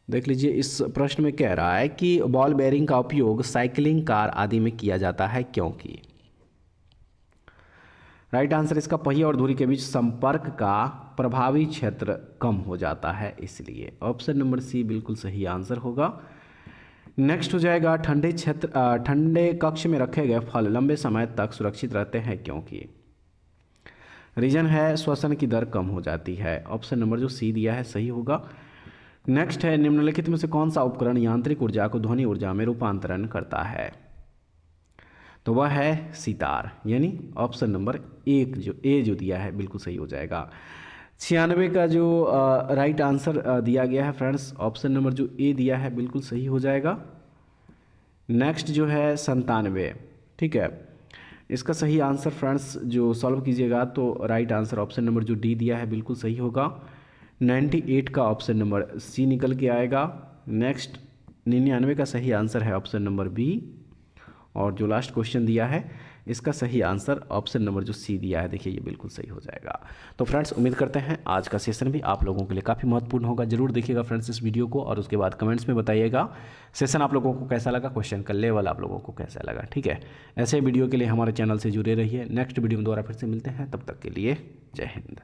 देख लीजिए। इस प्रश्न में कह रहा है कि बॉल बेयरिंग का उपयोग साइकिलिंग, कार आदि में किया जाता है क्योंकि? राइट आंसर इसका पहिया और धुरी के बीच संपर्क का प्रभावी क्षेत्र कम हो जाता है इसलिए। ऑप्शन नंबर सी बिल्कुल सही आंसर होगा। नेक्स्ट हो जाएगा ठंडे कक्ष में रखे गए फल लंबे समय तक सुरक्षित रहते हैं क्योंकि? रीजन है श्वसन की दर कम हो जाती है। ऑप्शन नंबर जो सी दिया है सही होगा। नेक्स्ट है निम्नलिखित में से कौन सा उपकरण यांत्रिक ऊर्जा को ध्वनि ऊर्जा में रूपांतरण करता है? तो वह है सितार, यानी ऑप्शन नंबर 1 जो ए जो दिया है बिल्कुल सही हो जाएगा। 96 का जो राइट आंसर दिया गया है फ्रेंड्स, ऑप्शन नंबर जो ए दिया है बिल्कुल सही हो जाएगा। नेक्स्ट जो है 97, ठीक है। इसका सही आंसर फ्रेंड्स जो सॉल्व कीजिएगा तो राइट आंसर ऑप्शन नंबर जो डी दिया है बिल्कुल सही होगा। 98 का ऑप्शन नंबर सी निकल के आएगा। नेक्स्ट 99 का सही आंसर है ऑप्शन नंबर बी। और जो लास्ट क्वेश्चन दिया है इसका सही आंसर ऑप्शन नंबर जो सी दिया है, देखिए ये बिल्कुल सही हो जाएगा। तो फ्रेंड्स उम्मीद करते हैं आज का सेशन भी आप लोगों के लिए काफ़ी महत्वपूर्ण होगा। जरूर देखिएगा फ्रेंड्स इस वीडियो को, और उसके बाद कमेंट्स में बताइएगा सेशन आप लोगों को कैसा लगा, क्वेश्चन का लेवल आप लोगों को कैसा लगा। ठीक है, ऐसे वीडियो के लिए हमारे चैनल से जुड़े रहिए। नेक्स्ट वीडियो में दोबारा फिर से मिलते हैं, तब तक के लिए जय हिंद।